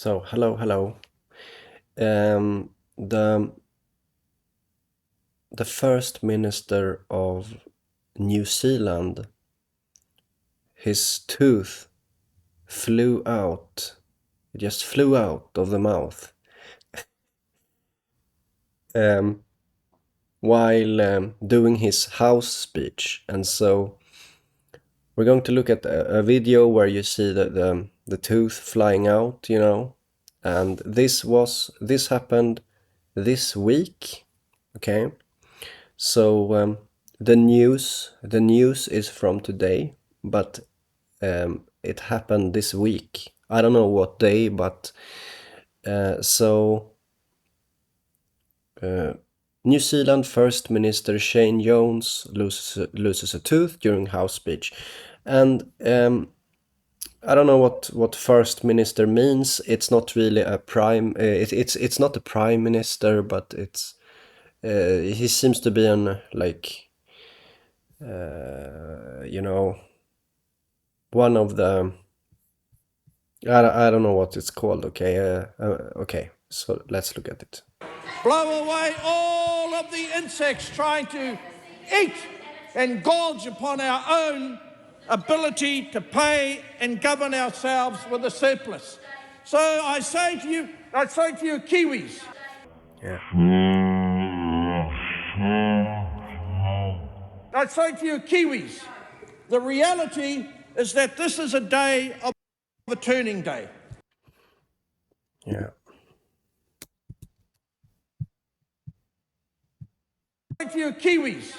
So, hello. Um, the the first minister of New Zealand, his tooth flew out. It just flew out of the mouth um, while doing his house speech, and so we're going to look at a video where you see the tooth flying out, and this happened this week, okay? So the news is from today, but it happened this week. I don't know what day, but New Zealand First Minister Shane Jones loses a tooth during House speech, and I don't know what First Minister means. It's not really a prime. It's not a prime minister, but it's he seems to be an like one of the I don't know what it's called. Okay, okay. So let's look at it. Blow away all of the insects trying to eat and gorge upon our own ability to pay and govern ourselves with a surplus. So I say to you, Kiwis. Yeah. I say to you, Kiwis, the reality is that this is a day of a turning day. Yeah. I say to you, Kiwis.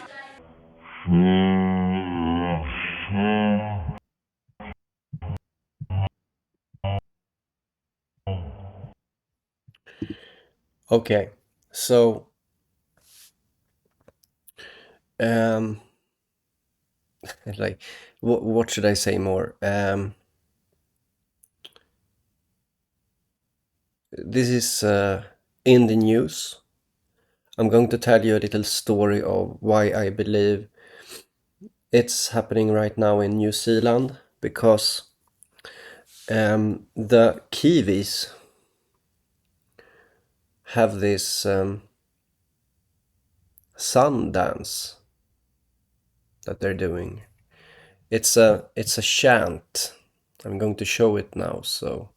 Okay. So like what should I say more? This is in the news. I'm going to tell you a little story of why I believe it's happening right now in New Zealand, because the Kiwis have this sun dance that they're doing. It's a chant. I'm going to show it now. So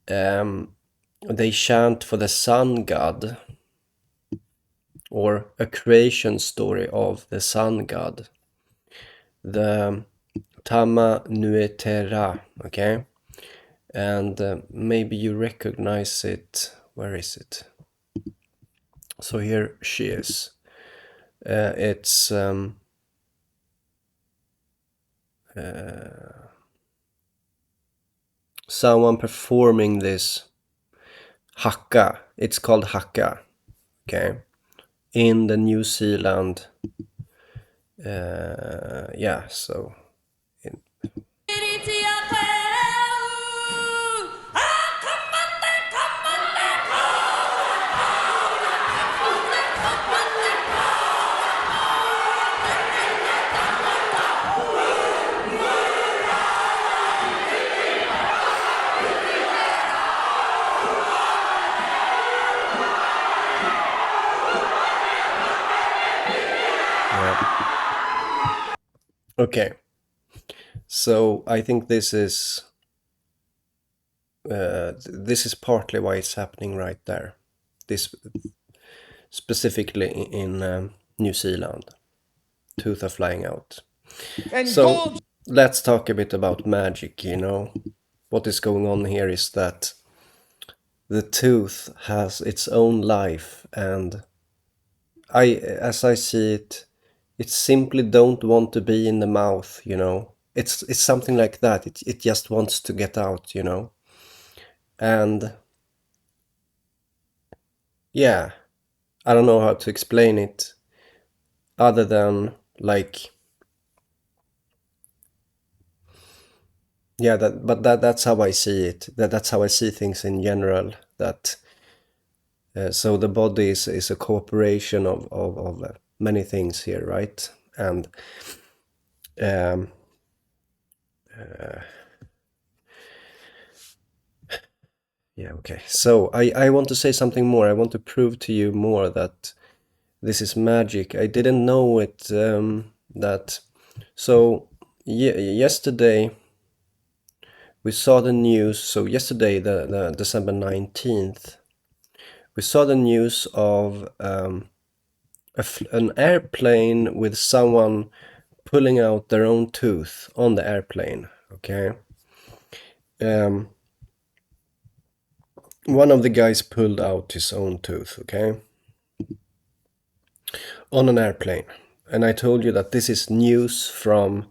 they chant for the sun god, or a creation story of the sun god, the Tama Nuetera, okay? And maybe you recognize it. Where is it? So here she is. It's someone performing this haka. It's called haka, okay? In the New Zealand, so okay. So I think this is partly why it's happening right there. This specifically in New Zealand. Tooth are flying out. And so let's talk a bit about magic. What is going on here is that the tooth has its own life, and as I see it, it simply don't want to be in the mouth. It's something like that. It just wants to get out. And yeah, I don't know how to explain it other than like, yeah, that's how I see it. That's how I see things in general. That so the body is a cooperation of many things here, right? And um, Yeah, okay. So I want to say something more. I want to prove to you more that this is magic. I didn't know it, that... So yesterday we saw the news. So yesterday, the December 19th, we saw the news of an airplane with someone pulling out their own tooth on the airplane, okay? One of the guys pulled out his own tooth, okay? On an airplane. And I told you that this is news from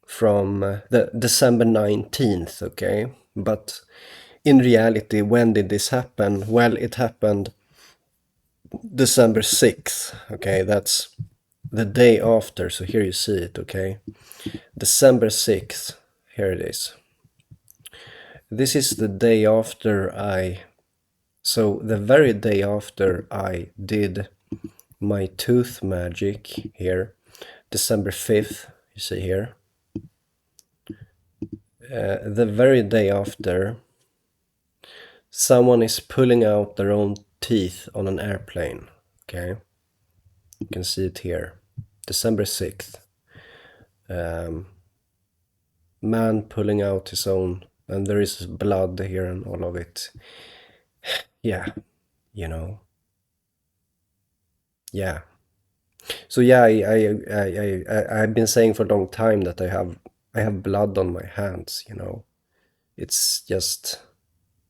the December 19th, okay? But in reality, when did this happen? Well, it happened December 6th, okay? That's the day after, so here you see it, okay? December 6th, here it is. This is the day after so the very day after I did my tooth magic here, December 5th, you see here. The very day after, someone is pulling out their own teeth on an airplane, okay? You can see it here, December 6th. Man pulling out his own, and there is blood here and all of it. Yeah, you know. Yeah. So yeah, I've been saying for a long time that I have blood on my hands, you know. It's just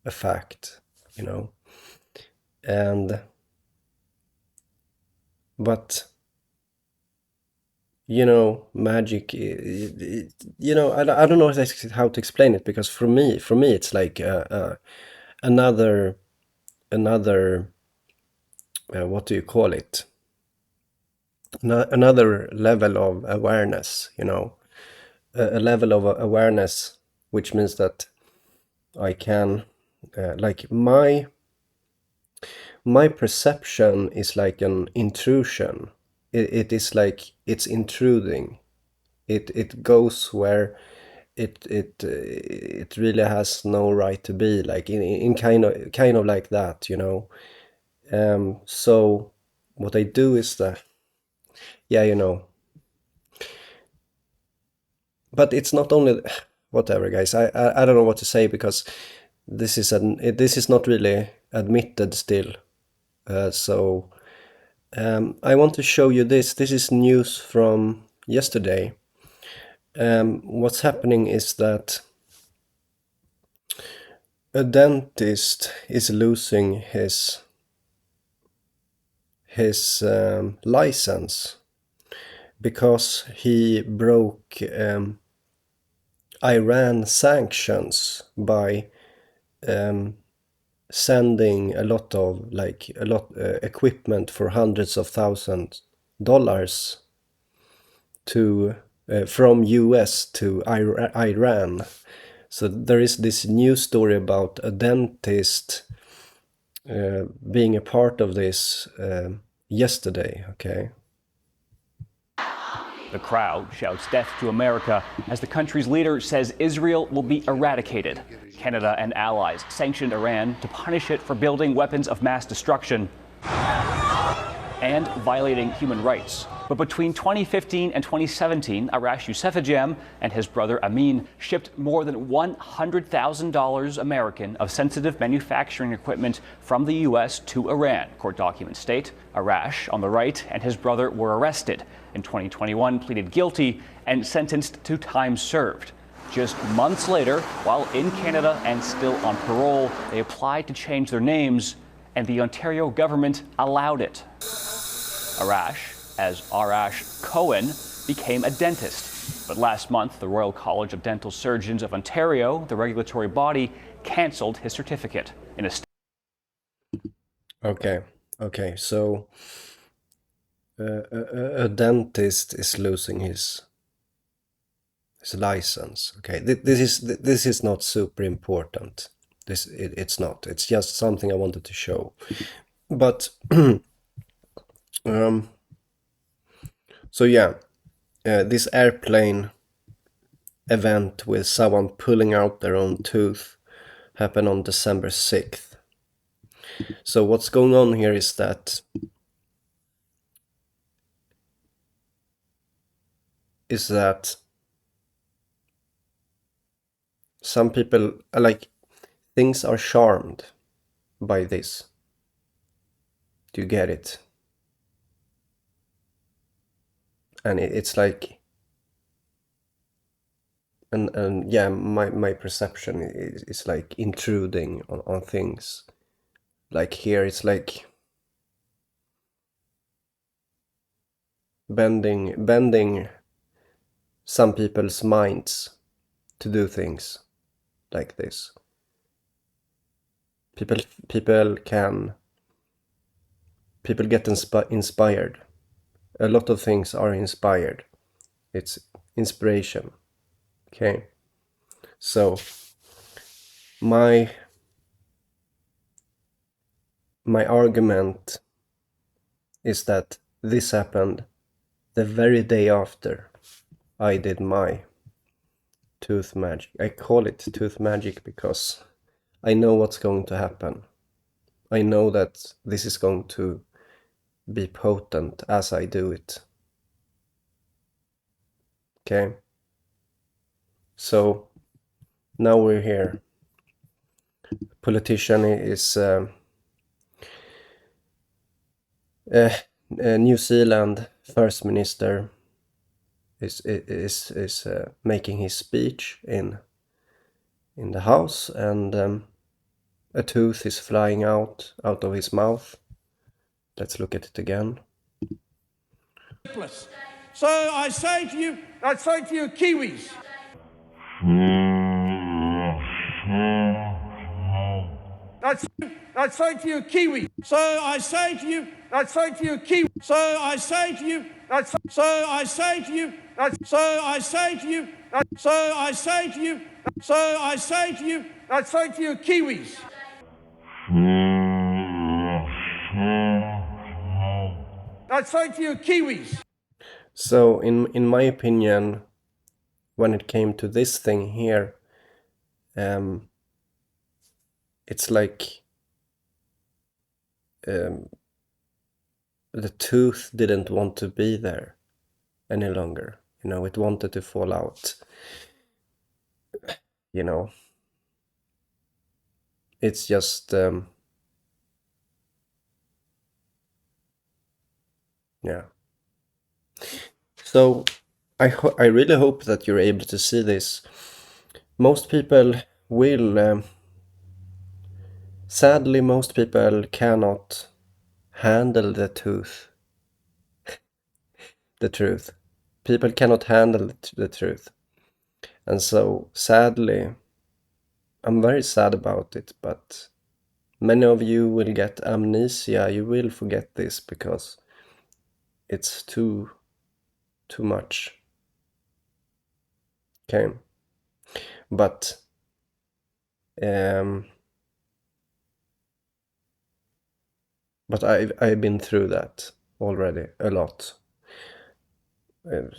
a fact, you know. But you know, magic, you know, I don't know how to explain it, because for me it's like another what do you call it? Another level of awareness, you know, a level of awareness, which means that I can, like my perception is like an intrusion. It is like it's intruding. It goes where it really has no right to be, like in kind of like that, you know. So what I do is that, yeah, you know. But it's not only whatever, guys. I don't know what to say, because this is not really admitted still. So I want to show you this. This is news from yesterday. What's happening is that a dentist is losing his license because he broke Iran sanctions by sending a lot equipment for hundreds of $1,000s to from US to Iran. So there is this news story about a dentist being a part of this yesterday, okay? The crowd shouts death to America as the country's leader says Israel will be eradicated. Canada and allies sanctioned Iran to punish it for building weapons of mass destruction and violating human rights. But between 2015 and 2017, Arash Youssefian and his brother Amin shipped more than $100,000 American of sensitive manufacturing equipment from the U.S. to Iran. Court documents state Arash, on the right, and his brother were arrested. In 2021, pleaded guilty and sentenced to time served. Just months later, while in Canada and still on parole, they applied to change their names, and the Ontario government allowed it. Arash, as Arash Cohen, became a dentist. But last month, the Royal College of Dental Surgeons of Ontario, the regulatory body, canceled his certificate. In a Okay, so a dentist is losing his license. Okay, this is not super important. It's not. It's just something I wanted to show. But so yeah, this airplane event with someone pulling out their own tooth happened on December 6th. So what's going on here is that some people things are charmed by this. Do you get it? And it's like, and yeah, my perception is like intruding on things. Like here it's like bending some people's minds to do things like this. People get inspired. A lot of things are inspired. It's inspiration. Okay. So my argument is that this happened the very day after I did my tooth magic. I call it tooth magic because I know what's going to happen. I know that this is going to be potent as I do it. Okay. So now we're here. Politician is New Zealand First Minister is making his speech in the house, and a tooth is flying out of his mouth. Let's look at it again. So I say to you, Kiwis. I say to you, Kiwi. So I say to you, Kiwi. So I say to you, so I say to you, so I say to you, so I say to you, so I say to you, Kiwis. I say to you, Kiwis. So in my opinion, when it came to this thing here, it's like the tooth didn't want to be there any longer. You know, it wanted to fall out. You know, it's just yeah. So I really hope that you're able to see this. Most people will sadly, most people cannot handle the truth. People cannot handle the truth. And so, sadly, I'm very sad about it, but many of you will get amnesia. You will forget this because it's too much. Okay. But I've been through that already a lot.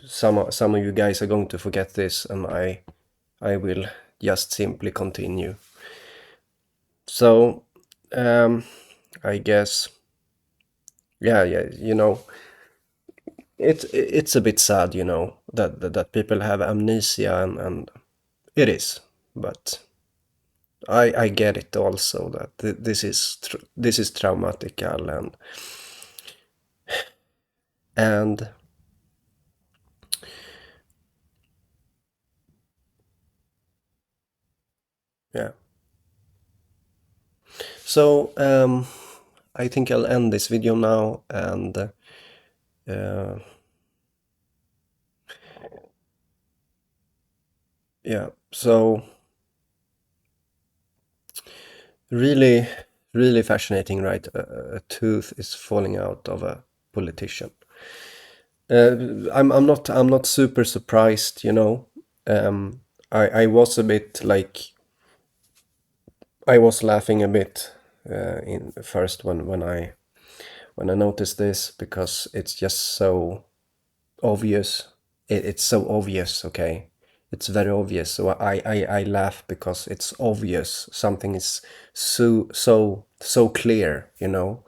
Some of you guys are going to forget this, and I will just simply continue. So I guess yeah, you know, it's a bit sad, you know, that people have amnesia, and it is, but I get it also that this is traumatical, and yeah. So I think I'll end this video now, and yeah, so really fascinating, right? A tooth is falling out of a politician. I'm not super surprised, you know. I was a bit like, I was laughing a bit in first when I noticed this, because it's just so obvious. It's so obvious, okay? It's very obvious. So I laugh because it's obvious. Something is so clear, you know,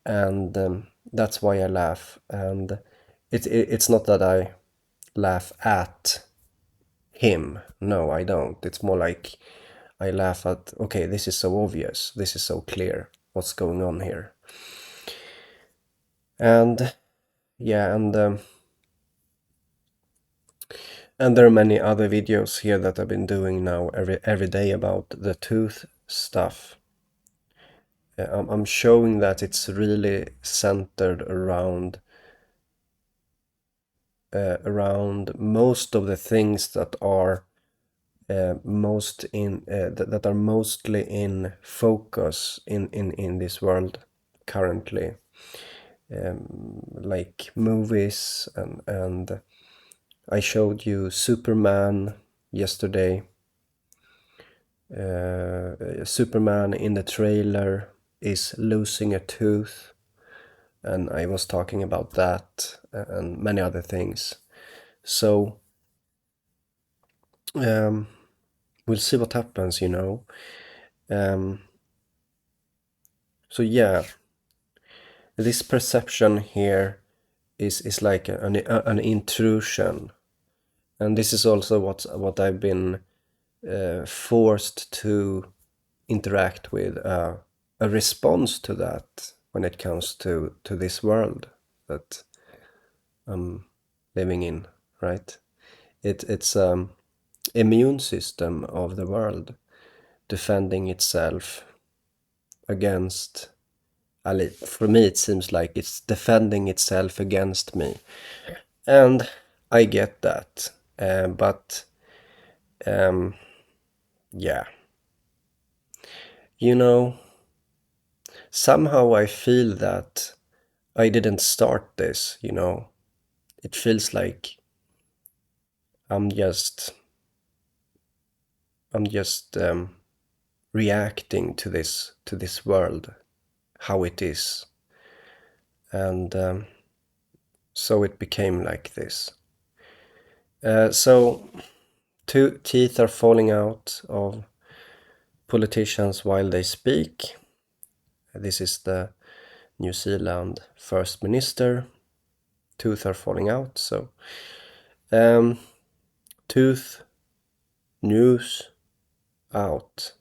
and that's why I laugh. And it's not that I laugh at him. No, I don't. It's more like I laugh at, okay, this is so obvious. This is so clear. What's going on here? And yeah, and there are many other videos here that I've been doing now every day about the tooth stuff. I'm showing that it's really centered around most of the things that are that are mostly in focus in this world currently, like movies, and I showed you Superman yesterday. Superman in the trailer is losing a tooth, and I was talking about that and many other things. So we'll see what happens, you know. So yeah, this perception here is like an intrusion, and this is also what I've been forced to interact with, a response to that when it comes to this world that I'm living in, right? It's immune system of the world defending itself against, for me it seems like it's defending itself against me, and I get that, but yeah, you know, somehow I feel that I didn't start this, you know. It feels like I'm just reacting to this world, how it is, and so it became like this. So 2 teeth are falling out of politicians while they speak. This is the New Zealand First Minister. Tooth are falling out. So tooth news out.